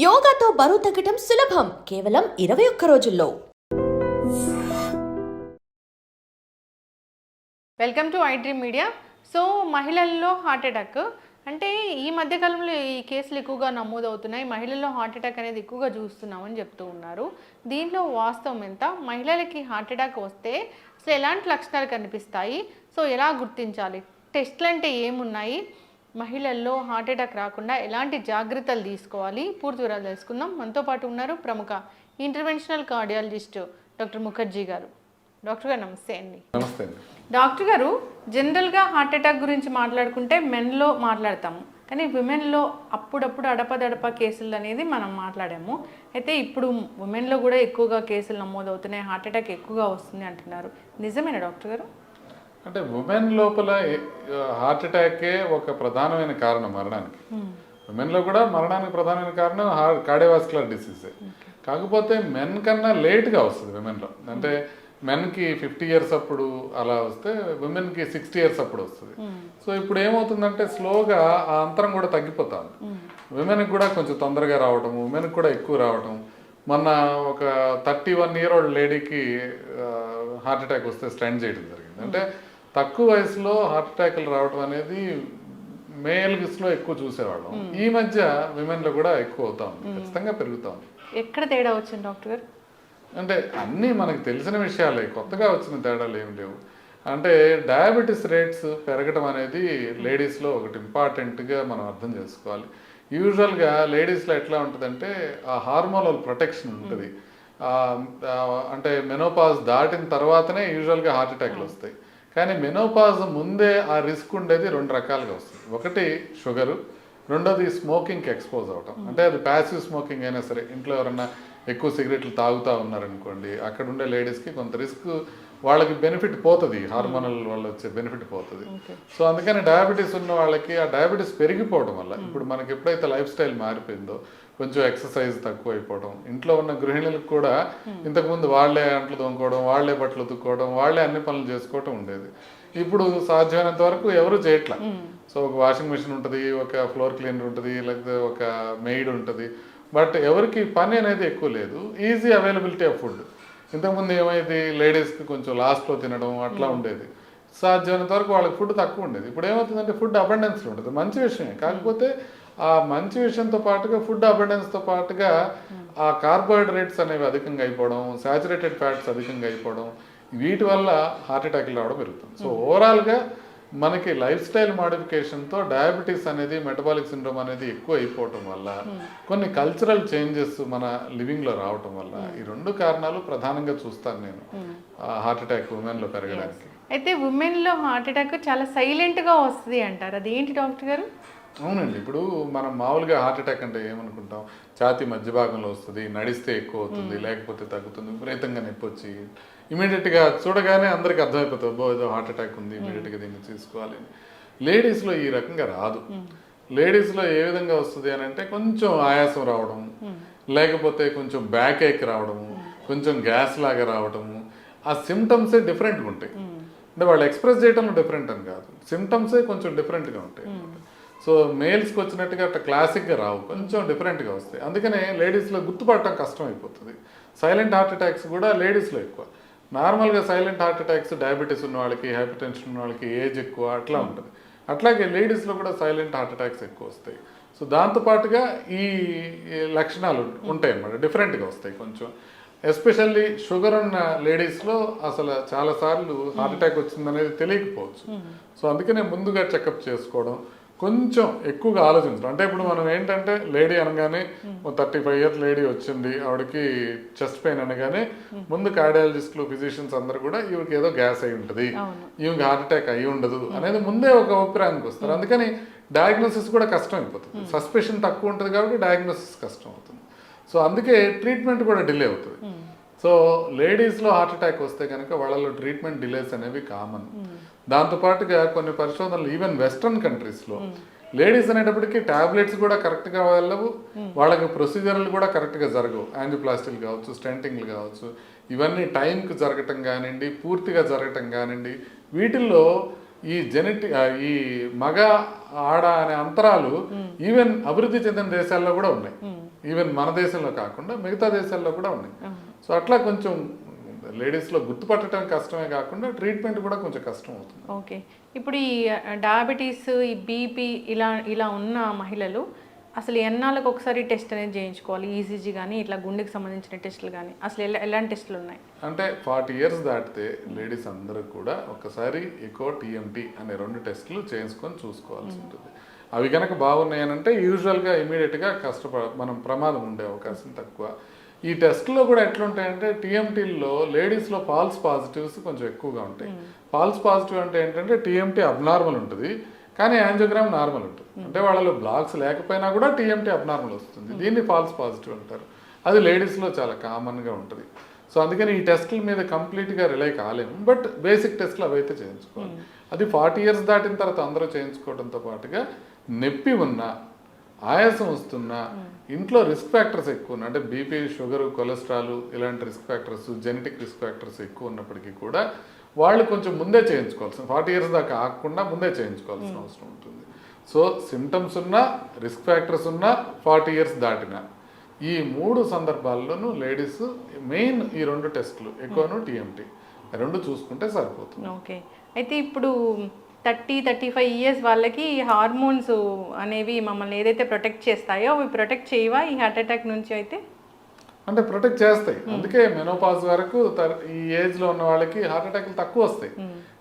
యోగాతో బరువు తగ్గటం సులభం కేవలం 21 రోజుల్లో. Welcome to I dream media. So మహిళల్లో హార్ట్ అటాక్ అంటే ఈ మధ్యకాలంలో ఈ కేసులు ఎక్కువగా నమోదవుతున్నాయి. మహిళల్లో హార్ట్ అటాక్ అనేది ఎక్కువగా చూస్తున్నామని చెప్తూ ఉన్నారు. దీంట్లో వాస్తవం ఎంత? మహిళలకి హార్ట్ అటాక్ వస్తే అసలు ఎలాంటి లక్షణాలు కనిపిస్తాయి? సో ఎలా గుర్తించాలి? టెస్ట్లు అంటే ఏమున్నాయి? మహిళల్లో హార్ట్ అటాక్ రాకుండా ఎలాంటి జాగ్రత్తలు తీసుకోవాలి? పూర్తి వివరాలు తెలుసుకుందాం. మనతో పాటు ఉన్నారు ప్రముఖ ఇంటర్వెన్షనల్ కార్డియాలజిస్ట్ డాక్టర్ ముఖర్జీ గారు. డాక్టర్ గారు నమస్తే అండి. నమస్తే. డాక్టర్ గారు, జనరల్గా హార్ట్ అటాక్ గురించి మాట్లాడుకుంటే మెన్లో మాట్లాడతాము, కానీ విమెన్లో అప్పుడప్పుడు అడపదడప కేసులు అనేది మనం మాట్లాడాము. అయితే ఇప్పుడు ఉమెన్లో కూడా ఎక్కువగా కేసులు నమోదవుతున్నాయి, హార్ట్ అటాక్ ఎక్కువగా వస్తుంది అంటున్నారు. నిజమేనా డాక్టర్ గారు? అంటే ఉమెన్ లోపల హార్ట్ అటాకే ఒక ప్రధానమైన కారణం మరణానికి. ఉమెన్లో కూడా మరణానికి ప్రధానమైన కారణం కార్డియోవాస్కులర్ డిసీజే. కాకపోతే మెన్ కన్నా లేట్గా వస్తుంది విమెన్లో. అంటే మెన్కి 50 years అప్పుడు అలా వస్తే ఉమెన్కి 60 years అప్పుడు వస్తుంది. సో ఇప్పుడు ఏమవుతుందంటే స్లోగా ఆ అంతరం కూడా తగ్గిపోతుంది. ఉమెన్కి కూడా కొంచెం తొందరగా రావటం, ఉమెన్కి కూడా ఎక్కువ రావటం. మొన్న ఒక 31 year old లేడీకి హార్ట్ అటాక్ వస్తే స్టెంట్ చేయడం జరిగింది. అంటే తక్కువ వయసులో హార్ట్ అటాక్లు రావడం అనేది మేల్స్లో ఎక్కువ చూసేవాళ్ళం. ఈ మధ్య విమెన్లో కూడా ఎక్కువ అవుతా ఉంది, ఖచ్చితంగా పెరుగుతా ఉంది. ఎక్కడ తేడా వచ్చింది డాక్టర్ గారు? అంటే అన్నీ మనకు తెలిసిన విషయాలే, కొత్తగా వచ్చిన తేడాలు ఏమి లేవు. అంటే డయాబెటీస్ రేట్స్ పెరగడం అనేది లేడీస్లో ఒకటి ఇంపార్టెంట్గా మనం అర్థం చేసుకోవాలి. యూజువల్గా లేడీస్లో ఎట్లా ఉంటుందంటే ఆ హార్మోనల్ ప్రొటెక్షన్ ఉంటుంది. అంటే మెనోపాజ్ దాటిన తర్వాతనే యూజువల్గా హార్ట్ అటాక్లు వస్తాయి. కానీ మెనోపాజ్ ముందే ఆ రిస్క్ ఉండేది 2 రకాలుగా వస్తుంది. ఒకటి షుగరు, రెండోది స్మోకింగ్కి ఎక్స్పోజ్ అవటం. అంటే అది ప్యాసివ్ స్మోకింగ్ అయినా సరే, ఇంట్లో ఎవరన్నా ఎక్కువ సిగరెట్లు తాగుతూ ఉన్నారనుకోండి, అక్కడ ఉండే లేడీస్కి కొంత రిస్క్, వాళ్ళకి బెనిఫిట్ పోతుంది, హార్మోనల్ వల్ల వచ్చే బెనిఫిట్ పోతుంది. సో అందుకని డయాబెటీస్ ఉన్న వాళ్ళకి ఆ డయాబెటీస్ పెరిగిపోవడం వల్ల ఇప్పుడు మనకి ఎప్పుడైతే లైఫ్ స్టైల్ మారిపోయిందో, కొంచెం ఎక్సర్సైజ్ తక్కువ అయిపోవడం, ఇంట్లో ఉన్న గృహిణులకు కూడా ఇంతకుముందు వాళ్ళే అంట్లు తోముకోవడం, వాళ్ళే బట్టలు ఉతుక్కోవడం, వాళ్ళే అన్ని పనులు చేసుకోవటం ఉండేది. ఇప్పుడు సాధ్యమైనంత వరకు ఎవరు చేయట్లా. సో ఒక వాషింగ్ మిషన్ ఉంటుంది, ఒక ఫ్లోర్ క్లీనర్ ఉంటుంది, లేకపోతే ఒక మెయిడ్ ఉంటుంది. బట్ ఎవరికి పని అనేది ఎక్కువ లేదు, ఈజీ అవైలబిలిటీ ఆఫ్ ఫుడ్. ఇంతకుముందు ఏమైంది, లేడీస్కి కొంచెం లాస్ట్లో తినడం అట్లా ఉండేది. సాధ్యమైనంత వరకు వాళ్ళకి ఫుడ్ తక్కువ ఉండేది. ఇప్పుడు ఏమవుతుందంటే ఫుడ్ అబండెన్స్లో ఉంటుంది, మంచి విషయమే. కాకపోతే ఆ మంచి విషయంతో పాటుగా ఫుడ్ అబండెన్స్తో పాటుగా ఆ కార్బోహైడ్రేట్స్ అనేవి అధికంగా అయిపోవడం, శాచురేటెడ్ ఫ్యాట్స్ అధికంగా అయిపోవడం, వీటి వల్ల హార్ట్ అటాక్లు రావడం పెరుగుతుంది. సో ఓవరాల్గా మనకి లైఫ్ స్టైల్ మోడిఫికేషన్తో డయాబెటీస్ అనేది, మెటబాలిక్ సిండ్రోమ్ అనేది ఎక్కువ అయిపోవటం వల్ల, కొన్ని కల్చరల్ చేంజెస్ మన లివింగ్లో రావటం వల్ల, ఈ 2 కారణాలు ప్రధానంగా చూస్తాను నేను హార్ట్ అటాక్ ఉమెన్లో పెరగడానికి. అయితే ఉమెన్లో హార్ట్ అటాక్ చాలా సైలెంట్గా వస్తుంది అంటారు, అది ఏంటి డాక్టర్ గారు? అవునండి. ఇప్పుడు మనం మామూలుగా హార్ట్ అటాక్ అంటే ఏమనుకుంటాం, ఛాతీ మధ్య భాగంలో వస్తుంది, నడిస్తే ఎక్కువ అవుతుంది, లేకపోతే తగ్గుతుంది, విపరీతంగా నొప్పి వచ్చి ఇమీడియట్గా చూడగానే అందరికి అర్థమైపోతుంది, ఏదో హార్ట్ అటాక్ ఉంది, ఇమీడియట్గా దీన్ని తీసుకోవాలి. లేడీస్లో ఈ రకంగా రాదు. లేడీస్లో ఏ విధంగా వస్తుంది అని అంటే కొంచెం ఆయాసం రావడం, లేకపోతే కొంచెం బ్యాక్ ఏక్ రావడము, కొంచెం గ్యాస్ లాగా రావడము, ఆ సిమ్టమ్సే డిఫరెంట్గా ఉంటాయి. అంటే వాళ్ళు ఎక్స్ప్రెస్ చేయడంలో డిఫరెంట్ అని కాదు, సిమ్టమ్సే కొంచెం డిఫరెంట్గా ఉంటాయి. సో మేల్స్కి వచ్చినట్టుగా అట్లా క్లాసిక్గా రావు, కొంచెం డిఫరెంట్గా వస్తాయి. అందుకనే లేడీస్లో గుర్తుపడటం కష్టం అయిపోతుంది. సైలెంట్ హార్ట్ అటాక్స్ కూడా లేడీస్లో ఎక్కువ. నార్మల్గా సైలెంట్ హార్ట్ అటాక్స్ డయాబెటీస్ ఉన్న వాళ్ళకి, హైపర్ టెన్షన్ ఉన్న వాళ్ళకి, ఏజ్ ఎక్కువ అట్లా ఉంటుంది. అట్లాగే లేడీస్లో కూడా సైలెంట్ హార్ట్ అటాక్స్ ఎక్కువ వస్తాయి. సో దాంతోపాటుగా ఈ లక్షణాలు ఉంటాయి అన్నమాట, డిఫరెంట్గా వస్తాయి కొంచెం. ఎస్పెషల్లీ షుగర్ ఉన్న లేడీస్లో అసలు చాలాసార్లు హార్ట్ అటాక్ వచ్చిందనేది తెలియకపోవచ్చు. సో అందుకనే ముందుగా చెకప్ చేసుకోవడం, కొంచెం ఎక్కువగా ఆలోచించడం. అంటే ఇప్పుడు మనం ఏంటంటే లేడీ అనగానే 35 years లేడీ వచ్చింది, ఆవిడకి చెస్ట్ పెయిన్ అనగానే ముందు కార్డియాలజిస్టులు, ఫిజిషియన్స్ అందరూ కూడా ఈవిడికి ఏదో గ్యాస్ అయి ఉంటుంది, ఈవికి హార్ట్ అటాక్ అయి ఉండదు అనేది ముందే ఒక అభిప్రాయానికి వస్తారు. అందుకని డయాగ్నోసిస్ కూడా కష్టం అయిపోతుంది. సస్పెషన్ తక్కువ ఉంటుంది కాబట్టి డయాగ్నోసిస్ కష్టం అవుతుంది. సో అందుకే ట్రీట్మెంట్ కూడా డిలే అవుతుంది. సో లేడీస్లో హార్ట్ అటాక్ వస్తే కనుక వాళ్ళలో ట్రీట్మెంట్ డిలేస్ అనేవి కామన్. దాంతోపాటుగా కొన్ని పరిశోధనలు ఈవెన్ వెస్ట్రన్ కంట్రీస్లో లేడీస్ అనేటప్పటికీ ట్యాబ్లెట్స్ కూడా కరెక్ట్గా వెళ్ళవు, వాళ్ళకి ప్రొసీజర్లు కూడా కరెక్ట్గా జరగవు. యాంజియోప్లాస్టీలు కావచ్చు, స్టెంటింగ్లు కావచ్చు, ఇవన్నీ టైంకి జరగటం కానివ్వండి, పూర్తిగా జరగటం కానివ్వండి, వీటిల్లో ఈ మగ ఆడ అనే అంతరాలు ఈవెన్ అభివృద్ధి చెందిన దేశాల్లో కూడా ఉన్నాయి. ఈవెన్ మన దేశంలో కాకుండా మిగతా దేశాల్లో కూడా ఉన్నాయి. సో అట్లా కొంచెం లేడీస్లో గుర్తుపట్టడం కష్టమే కాకుండా ట్రీట్మెంట్ కూడా కొంచెం కష్టం అవుతుంది. ఓకే, ఇప్పుడు ఈ డయాబెటీస్, ఈ బీపీ ఇలా ఉన్న మహిళలు అసలు ఎన్నాళ్ళకి ఒకసారి టెస్ట్ అనేది చేయించుకోవాలి? ఈసీజీ కానీ ఇట్లా గుండెకి సంబంధించిన టెస్టులు కానీ అసలు ఎలాంటి టెస్టులు ఉన్నాయి? అంటే 40 years దాటితే లేడీస్ అందరూ కూడా ఒకసారి ఎకో టీఎంటీ అనే 2 టెస్టులు చేయించుకొని చూసుకోవాల్సి ఉంటుంది. అవి కనుక బాగున్నాయనంటే యూజువల్గా ఇమీడియట్గా మనం ప్రమాదం ఉండే అవకాశం తక్కువ. ఈ టెస్ట్లో కూడా ఎట్లుంటాయంటే టీఎంటీల్లో లేడీస్లో ఫాల్స్ పాజిటివ్స్ కొంచెం ఎక్కువగా ఉంటాయి. ఫాల్స్ పాజిటివ్ అంటే ఏంటంటే టీఎంటీ అబ్నార్మల్ ఉంటుంది కానీ యాంజియోగ్రామ్ నార్మల్ ఉంటుంది. అంటే వాళ్ళలో బ్లాక్స్ లేకపోయినా కూడా టీఎంటీ అబ్నార్మల్ వస్తుంది. దీన్ని ఫాల్స్ పాజిటివ్ అంటారు. అది లేడీస్లో చాలా కామన్గా ఉంటుంది. సో అందుకని ఈ టెస్టుల మీద కంప్లీట్గా రిలై కాలేము. బట్ బేసిక్ టెస్టులు అవైతే చేయించుకోవాలి. అది 40 years దాటిన తర్వాత అందరూ చేయించుకోవడంతో పాటుగా నొప్పి ఉన్నా, ఆయాసం వస్తున్నా, ఇంట్లో రిస్క్ ఫ్యాక్టర్స్ ఎక్కువ ఉన్నాయి, అంటే బీపీ, షుగర్, కొలెస్ట్రాల్ ఇలాంటి risk factors, genetic risk factors ఎక్కువ ఉన్నప్పటికీ కూడా వాళ్ళు కొంచెం ముందే చేయించుకోవాల్సిన 40 years దాకా ఆగకుండా ముందే చేయించుకోవాల్సిన అవసరం ఉంటుంది. సో సిమ్టమ్స్ ఉన్నా, రిస్క్ ఫ్యాక్టర్స్ ఉన్నా, 40 years దాటినా ఈ 3 సందర్భాల్లోనూ లేడీస్ మెయిన్ ఈ 2 టెస్టులు ఎకోను టీఎంటీ 2 చూసుకుంటే సరిపోతుంది. ఓకే, అయితే ఇప్పుడు 30-35 years వాళ్ళకి హార్మోన్స్ అనేవి మమ్మల్ని ఏదైతే ప్రొటెక్ట్ చేస్తాయో అవి ప్రొటెక్ట్ చేయవా ఈ హార్ట్ అటాక్ నుంచి? అయితే అంటే ప్రొటెక్ట్ చేస్తాయి. అందుకే మెనోపాజ్ వరకు ఈ ఏజ్లో ఉన్న వాళ్ళకి హార్ట్ అటాక్లు తక్కువ వస్తాయి.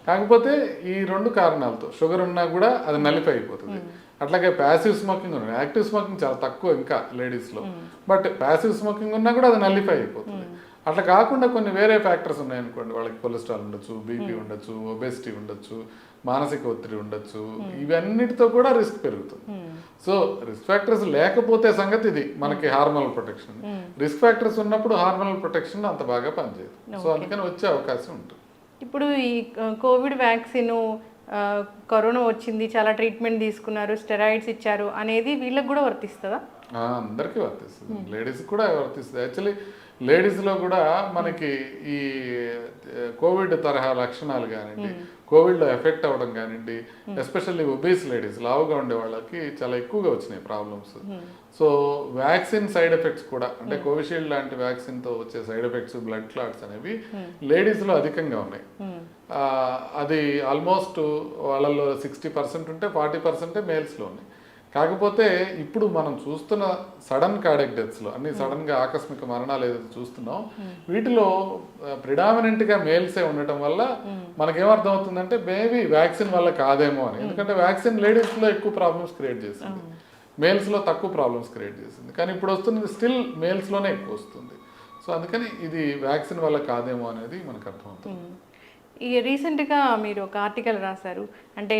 కాకపోతే ఈ 2 కారణాలతో షుగర్ ఉన్నా కూడా అది నలిఫై అయిపోతుంది. అట్లాగే ప్యాసివ్ స్మోకింగ్ ఉన్నా, యాక్టివ్ స్మోకింగ్ చాలా తక్కువ ఇంకా లేడీస్లో, బట్ ప్యాసివ్ స్మోకింగ్ ఉన్నా కూడా అది నలిఫై అయిపోతుంది. అట్లా కాకుండా కొన్ని వేరే ఫ్యాక్టర్స్ ఉన్నాయనుకోండి, వాళ్ళకి కొలెస్ట్రాల్ ఉండొచ్చు, బీపీ ఉండొచ్చు, ఒబెసిటీ ఉండొచ్చు, మానసిక ఒత్తిడి ఉండొచ్చు, ఇవన్నిటితో కూడా రిస్క్ పెరుగుతుంది. సో రిస్క్ ఫ్యాక్టర్స్ లేకపోతే సంగతి ఇది మనకి హార్మోనల్ ప్రొటెక్షన్. రిస్క్ ఫ్యాక్టర్స్ ఉన్నప్పుడు హార్మోనల్ ప్రొటెక్షన్ అంత బాగా పనిచేయదు. సో అందుకని వచ్చే అవకాశం ఉంటుంది. ఇప్పుడు ఈ కోవిడ్ వ్యాక్సిన్, కరోనా వచ్చింది, చాలా ట్రీట్మెంట్ తీసుకున్నారు, స్టెరాయిడ్స్ ఇచ్చారు అనేది వీళ్ళకి కూడా వర్తిస్తుందా? అందరికీ వర్తిస్తుంది, లేడీస్కి కూడా వర్తిస్తుంది. యాక్చువల్లీ లేడీస్లో కూడా మనకి ఈ కోవిడ్ తరహా లక్షణాలు కానివ్వండి, కోవిడ్లో ఎఫెక్ట్ అవ్వడం కానివ్వండి, ఎస్పెషల్లీ ఒబీస్ లేడీస్, లావుగా ఉండే వాళ్ళకి చాలా ఎక్కువగా వచ్చినాయి problems. So vaccine side effects కూడా, అంటే కోవిషీల్డ్ లాంటి వ్యాక్సిన్తో వచ్చే సైడ్ ఎఫెక్ట్స్, బ్లడ్ క్లాట్స్ అనేవి లేడీస్లో అధికంగా ఉన్నాయి. అది ఆల్మోస్ట్ వాళ్ళలో 60% ఉంటే 40% మేల్స్లో ఉన్నాయి. కాకపోతే ఇప్పుడు మనం చూస్తున్న సడన్ కార్డియక్ డెత్స్లో, అన్ని సడన్గా ఆకస్మిక మరణాలు ఏదైతే చూస్తున్నాం, వీటిలో ప్రిడామినెంట్గా మేల్సే ఉండటం వల్ల మనకేమర్థం అవుతుందంటే మేబీ వ్యాక్సిన్ వల్ల కాదేమో అని. ఎందుకంటే వ్యాక్సిన్ లేడీస్లో ఎక్కువ ప్రాబ్లమ్స్ క్రియేట్ చేసింది, మేల్స్లో తక్కువ ప్రాబ్లమ్స్ క్రియేట్ చేసింది. కానీ ఇప్పుడు వస్తున్నది స్టిల్ మేల్స్లోనే ఎక్కువ వస్తుంది. సో అందుకని ఇది వ్యాక్సిన్ వల్ల కాదేమో అనేది మనకు అర్థమవుతుంది. ఈ రీసెంట్గా మీరు ఒక ఆర్టికల్ రాశారు, అంటే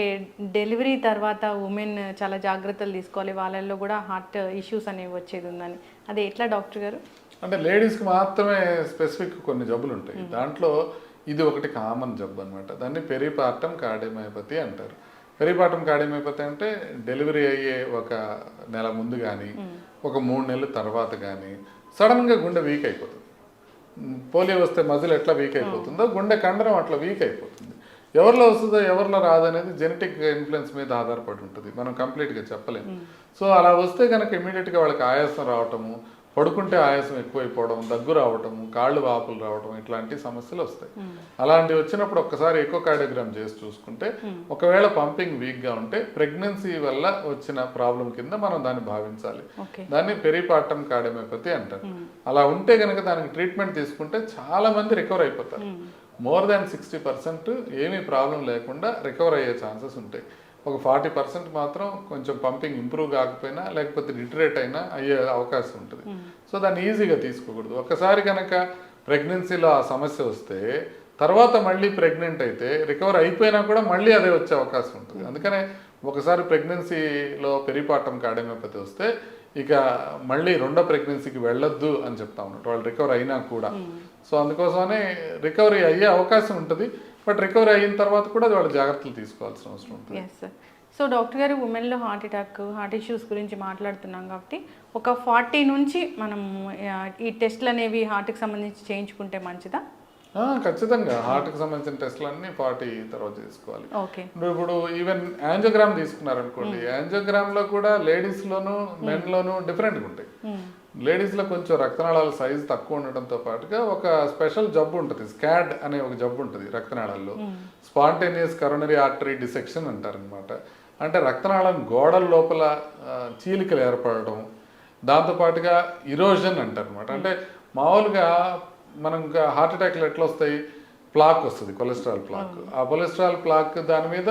డెలివరీ తర్వాత ఉమెన్ చాలా జాగ్రత్తలు తీసుకోవాలి, వాళ్ళల్లో కూడా హార్ట్ ఇష్యూస్ అనేవి వచ్చేది ఉందని. అది ఎట్లా డాక్టర్ గారు? అంటే లేడీస్కి మాత్రమే స్పెసిఫిక్ కొన్ని జబ్బులు ఉంటాయి. దాంట్లో ఇది ఒకటి కామన్ జబ్బు అనమాట. దాన్ని పెరిపార్టమ్ కార్డియోమయోపతి అంటారు. పెరిపార్టమ్ కార్డియోమయోపతి అంటే డెలివరీ అయ్యే 1 నెల ముందు కానీ, ఒక 3 నెలల తర్వాత కానీ సడన్గా గుండె వీక్ అయిపోతుంది. పోలియో వస్తే మజిల్ ఎట్లా వీక్ అయిపోతుందో గుండె కండరం అట్లా వీక్ అయిపోతుంది. ఎవరిలో వస్తుందో ఎవరిలో రాదనేది జెనెటిక్ ఇన్ఫ్లుయెన్స్ మీద ఆధారపడి ఉంటుంది, మనం కంప్లీట్గా చెప్పలేము. సో అలా వస్తే కనుక ఇమీడియట్గా వాళ్ళకి ఆయాసం రావటము, పడుకుంటే ఆయాసం ఎక్కువైపోవడం, దగ్గు రావటము, కాళ్ళు వాపులు రావడం, ఇట్లాంటి సమస్యలు వస్తాయి. అలాంటివి వచ్చినప్పుడు ఒక్కసారి ఎకోకార్డియోగ్రామ్ చేసి చూసుకుంటే ఒకవేళ పంపింగ్ వీక్గా ఉంటే ప్రెగ్నెన్సీ వల్ల వచ్చిన ప్రాబ్లం కింద మనం దాన్ని భావించాలి. దాన్ని పెరిపార్టమ్ కార్డియోమయోపతి అంటారు. అలా ఉంటే కనుక దానికి ట్రీట్మెంట్ తీసుకుంటే చాలా మంది రికవర్ అయిపోతారు. మోర్ దాన్ 60% ఏమీ ప్రాబ్లం లేకుండా రికవర్ అయ్యే ఛాన్సెస్ ఉంటాయి. ఒక 40% మాత్రం కొంచెం పంపింగ్ ఇంప్రూవ్ కాకపోయినా, లేకపోతే డిటరేట్ అయినా అయ్యే అవకాశం ఉంటుంది. సో దాన్ని ఈజీగా తీసుకోకూడదు. ఒకసారి కనుక ప్రెగ్నెన్సీలో ఆ సమస్య వస్తే తర్వాత మళ్ళీ ప్రెగ్నెంట్ అయితే రికవర్ అయిపోయినా కూడా మళ్ళీ అదే వచ్చే అవకాశం ఉంటుంది. అందుకనే ఒకసారి ప్రెగ్నెన్సీలో పెరిపార్టమ్ కార్డియోమయోపతి వస్తే ఇక మళ్ళీ 2వ ప్రెగ్నెన్సీకి వెళ్ళొద్దు అని చెప్తా ఉన్నట్టు, వాళ్ళు రికవర్ అయినా కూడా. సో అందుకోసమనే రికవరీ అయ్యే అవకాశం ఉంటుంది, బట్ రికవరీ అయిన తర్వాత కూడా వాళ్ళు జాగ్రత్తలు తీసుకోవాల్సిన అవసరం ఉంటుంది. Yes sir. సో డాక్టర్ గారు, ఉమెన్లో హార్ట్ అటాక్, హార్ట్ ఇష్యూస్ గురించి మాట్లాడుతున్నాం కాబట్టి ఒక 40 నుంచి మనం ఈ టెస్ట్లు అనేవి హార్ట్కి సంబంధించి చేయించుకుంటే మంచిదా? ఖచ్చితంగా హార్ట్కి సంబంధించిన టెస్ట్లు అన్ని 40 తర్వాత చేసుకోవాలి. ఓకే. ఇప్పుడు ఈవెన్ యాంజియోగ్రామ్ తీసుకున్నారనుకోండి, యాంజియోగ్రామ్లో కూడా లేడీస్లోను మెన్లోను డిఫరెంట్గా ఉంటాయి. లేడీస్లో కొంచెం రక్తనాళాల సైజు తక్కువ ఉండడంతో పాటుగా ఒక స్పెషల్ జబ్బు ఉంటుంది, స్కాడ్ అనే ఒక జబ్బు ఉంటుంది రక్తనాళాల్లో. స్పాంటేనియస్ కరోనరీ ఆర్టరీ డిసెక్షన్ అంటారనమాట. అంటే రక్తనాళం గోడల లోపల చీలికలు ఏర్పడడం, దాంతోపాటుగా ఇరోజన్ అంటారనమాట. అంటే మామూలుగా మనం హార్ట్ అటాక్లు ఎట్లా వస్తాయి, ప్లాక్ వస్తుంది, కొలెస్ట్రాల్ ప్లాక్. ఆ కొలెస్ట్రాల్ ప్లాక్ దాని మీద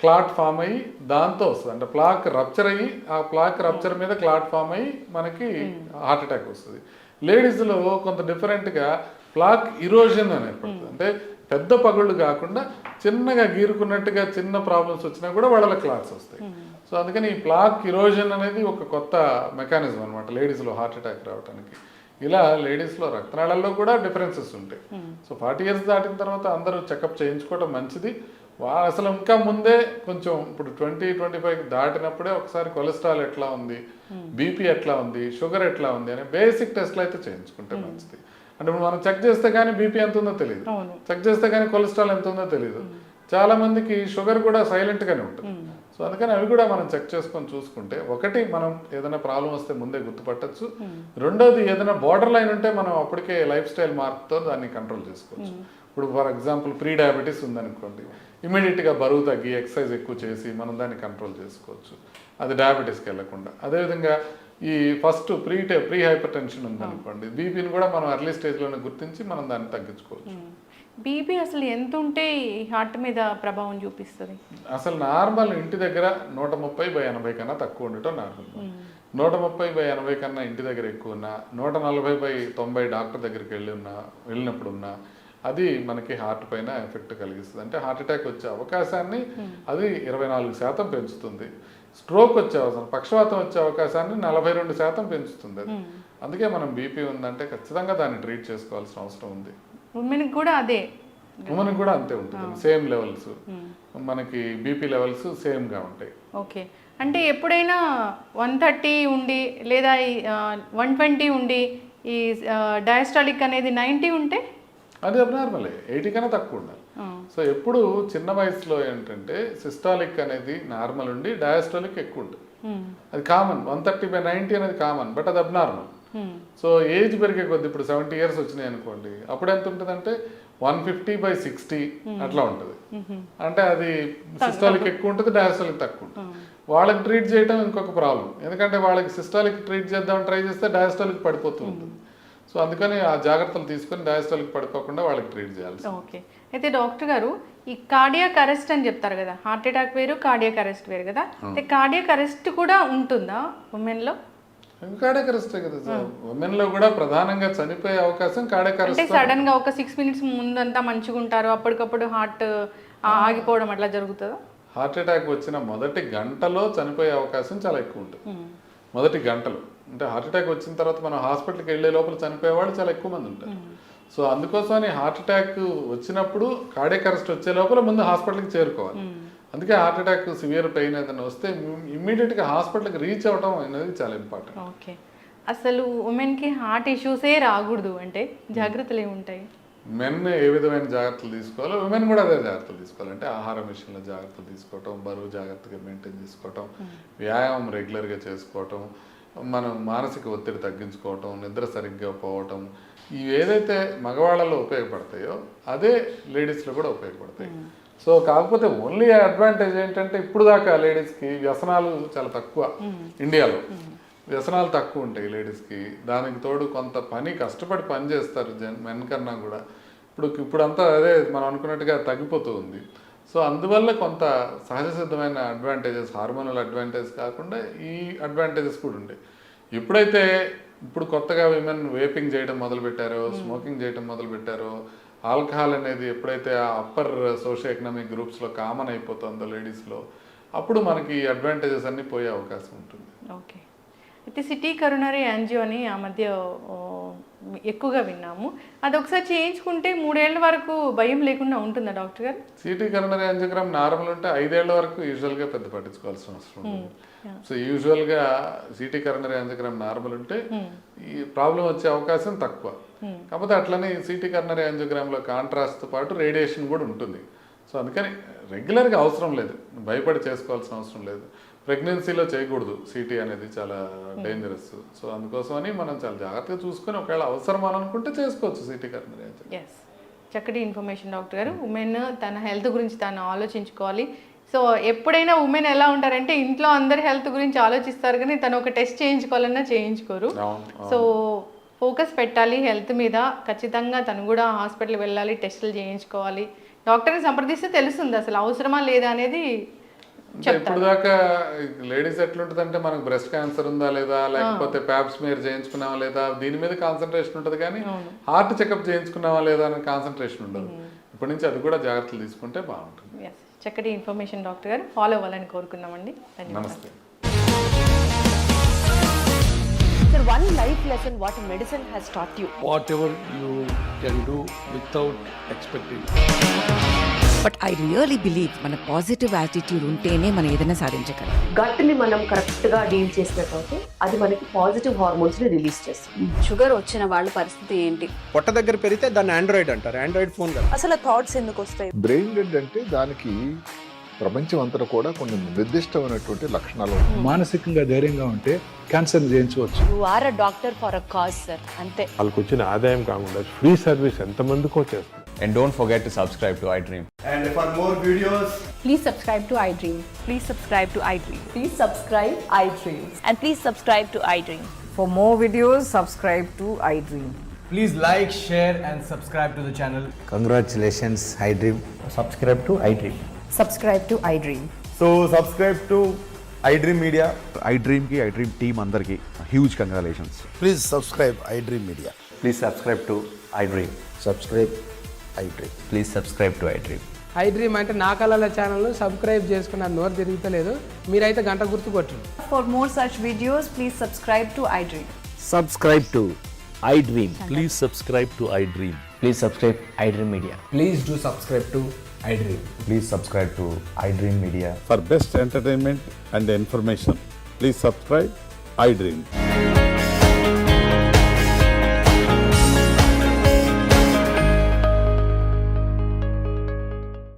క్లాట్ ఫామ్ అయ్యి దాంతో వస్తుంది. అంటే ప్లాక్ రప్చర్ అయ్యి ఆ ప్లాక్ రప్చర్ మీద క్లాట్ ఫామ్ అయ్యి మనకి హార్ట్ అటాక్ వస్తుంది. లేడీస్లో కొంత డిఫరెంట్గా ప్లాక్ ఇరోజన్ అని ఏర్పడుతుంది. అంటే పెద్ద పగుళ్ళు కాకుండా చిన్నగా గీరుకున్నట్టుగా చిన్న ప్రాబ్లమ్స్ వచ్చినా కూడా వాళ్ళ క్లాట్స్ వస్తాయి. సో అందుకని ఈ ప్లాక్ ఇరోజన్ అనేది ఒక కొత్త మెకానిజం అనమాట లేడీస్లో హార్ట్ అటాక్ రావడానికి. ఇలా లేడీస్లో రక్తనాళాల్లో కూడా డిఫరెన్సెస్ ఉంటాయి. సో 40 years దాటిన తర్వాత అందరూ చెకప్ చేయించుకోవడం మంచిది. అసలు ఇంకా ముందే కొంచెం ఇప్పుడు 20-25 దాటినప్పుడే ఒకసారి కొలెస్ట్రాల్ ఎట్లా ఉంది, బీపీ ఎట్లా ఉంది, షుగర్ ఎట్లా ఉంది అనే బేసిక్ టెస్ట్లు అయితే చేయించుకుంటే మంచిది. అంటే ఇప్పుడు మనం చెక్ చేస్తే కానీ బీపీ ఎంత ఉందో తెలియదు, చెక్ చేస్తే కానీ కొలెస్ట్రాల్ ఎంత ఉందో తెలియదు. చాలా మందికి షుగర్ కూడా సైలెంట్గానే ఉంటుంది. సో అందుకని అవి కూడా మనం చెక్ చేసుకొని చూసుకుంటే, ఒకటి మనం ఏదైనా ప్రాబ్లం వస్తే ముందే గుర్తుపట్టచ్చు. రెండోది ఏదైనా బార్డర్ లైన్ ఉంటే మనం అప్పటికే లైఫ్ స్టైల్ మార్పుతో దాన్ని కంట్రోల్ చేసుకోవచ్చు. ఇప్పుడు ఫర్ ఎగ్జాంపుల్ ప్రీ డయాబెటీస్ ఉందనుకోండి, ఇమీడియట్గా బరువు తగ్గి ఎక్సర్సైజ్ ఎక్కువ చేసి మనం దాన్ని కంట్రోల్ చేసుకోవచ్చు, అది డయాబెటీస్కి వెళ్ళకుండా. అదేవిధంగా ఈ ఫస్ట్ ప్రీ హైపర్ టెన్షన్ ఉందనుకోండి, బీపీని కూడా మనం ఎర్లీ స్టేజ్లోనే గుర్తించి మనం దాన్ని తగ్గించుకోవచ్చు. బీపీ అసలు ఎంత ఉంటే హార్ట్ మీద ప్రభావం చూపిస్తుంది? అసలు నార్మల్ ఇంటి దగ్గర 130/80 కన్నా తక్కువ ఉండటం నార్మల్. 130/80 కన్నా ఇంటి దగ్గర ఎక్కువ ఉన్నా, 140/90 డాక్టర్ దగ్గరికి వెళ్ళినప్పుడు ఉన్నా అది మనకి హార్ట్ పైన ఎఫెక్ట్ కలిగిస్తుంది. అంటే హార్ట్ అటాక్ వచ్చే అవకాశాన్ని అది 24% పెంచుతుంది. స్ట్రోక్ వచ్చే అవసరం, పక్షవాతం వచ్చే అవకాశాన్ని 42% పెంచుతుంది అది. అందుకే మనం బీపీ ఉందంటే ఖచ్చితంగా దాన్ని ట్రీట్ చేసుకోవాల్సిన అవసరం ఉంది. ఉమెన్కి కూడా అదే, ఉమెన్కి కూడా అంతే ఉంటుంది, సేమ్ లెవెల్స్, మనకి బీపీ లెవెల్స్ సేమ్గా ఉంటాయి. ఓకే. అంటే ఎప్పుడైనా 130 ఉండి లేదా 120 ఉండి ఈ డయాస్టాలిక్ అనేది 90 ఉంటే అది అబ్నార్మలే, 80 కన్నా తక్కువ ఉండాలి. సో ఎప్పుడు చిన్న వయసులో ఏంటంటే సిస్టాలిక్ అనేది నార్మల్ ఉండి డయాస్టాలిక్ ఎక్కువ ఉంటుంది. అది కామన్, 130/90 అనేది కామన్, బట్ అది అబ్నార్మల్. సో ఏజ్ పెరిగే కొద్ది ఇప్పుడు 70 years వచ్చినాయి అనుకోండి, అప్పుడు ఎంత ఉంటుంది అంటే 150/60 అట్లా ఉంటుంది. అంటే అది సిస్టాలిక్ ఎక్కువ ఉంటుంది, డయాస్టాలిక్ తక్కువ ఉంటుంది. వాళ్ళకి ట్రీట్ చేయడం ఇంకొక ప్రాబ్లం, ఎందుకంటే వాళ్ళకి సిస్టాలిక్ ట్రీట్ చేద్దామని ట్రై చేస్తే డయాస్టాలిక్ పడిపోతూ ఉంటుంది. సో అందుకని ఆ జాగ్రత్తలు తీసుకొని డయాస్టాలిక్ పడిపోకుండా వాళ్ళకి ట్రీట్ చేయాలి. ఓకే. అయితే డాక్టర్ గారు, ఈ కార్డియాక్ అరెస్ట్ అని చెప్తారు కదా, హార్ట్ అటాక్ వేరు కార్డియాక్ అరెస్ట్ వేరు కదా, అయితే కార్డియాక్ అరెస్ట్ కూడా ఉంటుందా ఉమెన్లో? కార్డియాక్ అరెస్టే కదా సార్, ఉమెన్లో కూడా ప్రధానంగా చనిపోయే అవకాశం కార్డియాక్ అరెస్ట్. అంటే సడన్ గా ఒక 6 minutes ముందంతా మంచిగా ఉంటారు, అప్పటికప్పుడు హార్ట్ ఆగిపోవడం అట్లా జరుగుతుందా? హార్ట్ అటాక్ వచ్చిన మొదటి గంటలో చనిపోయే అవకాశం చాలా ఎక్కువ ఉంటుంది. మొదటి గంటలో అంటే హార్ట్ అటాక్ వచ్చిన తర్వాత మనం హాస్పిటల్కి వెళ్ళే లోపల చనిపోయే వాళ్ళు చాలా ఎక్కువ మంది ఉంటారు. సో అందుకోసమని హార్ట్ అటాక్ వచ్చినప్పుడు కార్డియాక్ అరెస్ట్ వచ్చే లోపల ముందు హాస్పిటల్కి చేరుకోవాలి. అందుకే హార్ట్ అటాక్ సివియర్ పెయిన్ ఏదైనా వస్తే ఇమ్మీడియట్గా హాస్పిటల్కి రీచ్ అవ్వడం అనేది చాలా ఇంపార్టెంట్. ఓకే. అసలు ఉమెన్కి హార్ట్ ఇష్యూసే రాకూడదు అంటే జాగ్రత్తలు ఏముంటాయి? మెన్ ఏ విధమైన జాగ్రత్తలు తీసుకోవాలో ఉమెన్ కూడా అదే జాగ్రత్తలు తీసుకోవాలి. అంటే ఆహారం విషయంలో జాగ్రత్తలు తీసుకోవటం, బరువు జాగ్రత్తగా మెయింటైన్ చేసుకోవటం, వ్యాయామం రెగ్యులర్గా చేసుకోవటం, మనం మానసిక ఒత్తిడి తగ్గించుకోవటం, నిద్ర సరిగ్గా పోవటం, ఇవి ఏదైతే మగవాళ్ళలో ఉపయోగపడతాయో అదే లేడీస్లో కూడా ఉపయోగపడతాయి. సో కాకపోతే ఓన్లీ అడ్వాంటేజ్ ఏంటంటే ఇప్పుడు దాకా లేడీస్కి వ్యసనాలు చాలా తక్కువ, ఇండియాలో వ్యసనాలు తక్కువ ఉంటాయి లేడీస్కి. దానికి తోడు కొంత కష్టపడి పని చేస్తారు మెన్ కన్నా కూడా. ఇప్పుడంతా అదే మనం అనుకున్నట్టుగా తగ్గిపోతూ ఉంది. సో అందువల్ల కొంత సహజ సిద్ధమైన అడ్వాంటేజెస్, హార్మోనల్ అడ్వాంటేజ్ కాకుండా ఈ అడ్వాంటేజెస్ కూడా ఉంటాయి. ఇప్పుడు కొత్తగా విమెన్ వేపింగ్ చేయడం మొదలుపెట్టారో, స్మోకింగ్ చేయడం మొదలుపెట్టారో, ఆల్కహాల్ అనేది ఎప్పుడైతే ఆ అప్పర్ సోషియో ఎకనామిక్ గ్రూప్స్లో కామన్ అయిపోతుందో లేడీస్లో, అప్పుడు మనకి అడ్వాంటేజెస్ అన్నీ పోయే అవకాశం ఉంటుంది. ఓకే. అయితే సిటీ కరోనరీ యాంజియో అని ఆ మధ్య ఎక్కువగా విన్నాము. అది ఒకసారి చేయించుకుంటే 3 ఏళ్ల వరకు భయం లేకుండా ఉంటుందా డాక్టర్ గారు? సిటీ కరోనరీ యాంజియోగ్రామ్ నార్మల్ ఉంటే 5 ఏళ్ల వరకు యూజువల్గా పెద్ద పట్టించుకోవాల్సిన అవసరం ఉంటుంది. సో యూజువల్గా సిటీ కరోనరీ యాంజియోగ్రామ్ నార్మల్ ఉంటే ఈ ప్రాబ్లం వచ్చే అవకాశం తక్కువ. కాకపోతే అట్లనే సిటీ కరోనరీ యాంజియోగ్రామ్లో కాంట్రాస్ట్తో పాటు రేడియేషన్ కూడా ఉంటుంది. సో అందుకని రెగ్యులర్గా అవసరం లేదు, భయపడి చేసుకోవాల్సిన అవసరం లేదు. ప్రెగ్నెన్సీలో చేయకూడదు, సిటీ అనేది చాలా డేంజరస్. సో అందుకోసమని మనం చాలా జాగ్రత్తగా చూసుకొని ఒకవేళ అవసరం అని అనుకుంటే చేసుకోవచ్చు సిటీ కరోనరీ యాంజియోగ్రామ్. ఎస్, చక్కటి ఇన్ఫర్మేషన్ డాక్టర్ గారు. ఉమెన్ తన హెల్త్ గురించి తాను ఆలోచించుకోవాలి. సో ఎప్పుడైనా ఉమెన్ ఎలా ఉంటారంటే ఇంట్లో అందరి హెల్త్ గురించి ఆలోచిస్తారు కానీ తను ఒక టెస్ట్ చేయించుకోవాలన్నా చేయించుకోరు. సో ఫోకస్ పెట్టాలి హెల్త్ మీద. ఖచ్చితంగా తను కూడా హాస్పిటల్కి వెళ్ళాలి, టెస్టులు చేయించుకోవాలి. డాక్టర్ని సంప్రదిస్తే తెలుస్తుంది అసలు అవసరమా లేదా అనేది. ఇప్పుడు దాకా లేడీస్ ఎట్లుంటుందంటే మనకు బ్రెస్ట్ క్యాన్సర్ ఉందా లేదా, లేకపోతే ప్యాప్ స్మియర్ చేయించుకున్నావా లేదా, దీని మీద కాన్సన్ట్రేషన్ ఉంటుంది కానీ హార్ట్ చెకప్ చేయించుకున్నావా లేదా అనే కాన్సన్ట్రేషన్ ఉండదు. ఇప్పటి నుంచి అది కూడా జాగ్రత్తలు తీసుకుంటే బాగుంటుంది. చక్కటి ఇన్ఫర్మేషన్ డాక్టర్ గారు, ఫాలో అవ్వాలని కోరుకున్నామండి. నమస్తే. Sir, one life lesson what medicine has taught you. Whatever you can do without expecting. But I really believe మన పాజిటివ్ యాటిట్యూడ్ ఉంటేనే మనం ఏదైనా సాధించగలం. గట్ని మనం కరెక్ట్గా డీల్ చేసినట్లయితే అది మనకి పాజిటివ్ హార్మోన్స్ని రిలీజ్ చేస్తుంది. షుగర్ వచ్చిన వాళ్ళ పరిస్థితి ఏంటి? పొట్ట దగ్గర పెరిగితే దాన్ని ఆండ్రాయిడ్ అంటారు, ఆండ్రాయిడ్ ఫోన్ కదా. అసలు థాట్స్ ఎందుకు వస్తాయి? బ్రెయిన్ డెడ్ అంటే దానికి ప్రపంచం అంతా కూడా కొన్ని నిర్దిష్టమైనటువంటి లక్షణాలు ఉంటాయి. మానసికంగా ధైర్యంగా ఉంటే క్యాన్సర్ జయించవచ్చు. You are a doctor for a cause, sir. అంతే. వాళ్ళకి వచ్చిన ఆదాయం కాకుండా ఫ్రీ సర్వీస్ ఎంతమందికో చేస్తుంది. And don't forget to subscribe to iDream. And for more videos, Please subscribe to iDream. Please subscribe to iDream. Please subscribe iDream. And please subscribe to iDream. For more videos, subscribe to iDream. please like, share and subscribe to the channel. Congratulations, iDream. Subscribe to iDream. Subscribe to iDream. So subscribe to iDream Media. iDream ki iDream team andarki huge congratulations. Please subscribe iDream Media. Please subscribe to iDream. Subscribe iDream. Please subscribe to iDream. iDream అంటే నా కళల channel subscribe చేసుకున్న నోరు తిరుగుతలేదు, మీరైతే గంట గుర్తు కొట్టండి. For more such videos, please subscribe to iDream. Subscribe to iDream. Please subscribe to iDream. Please subscribe iDream Media. Please do subscribe to iDream. Please subscribe to iDream Media. For best entertainment and information, please subscribe iDream.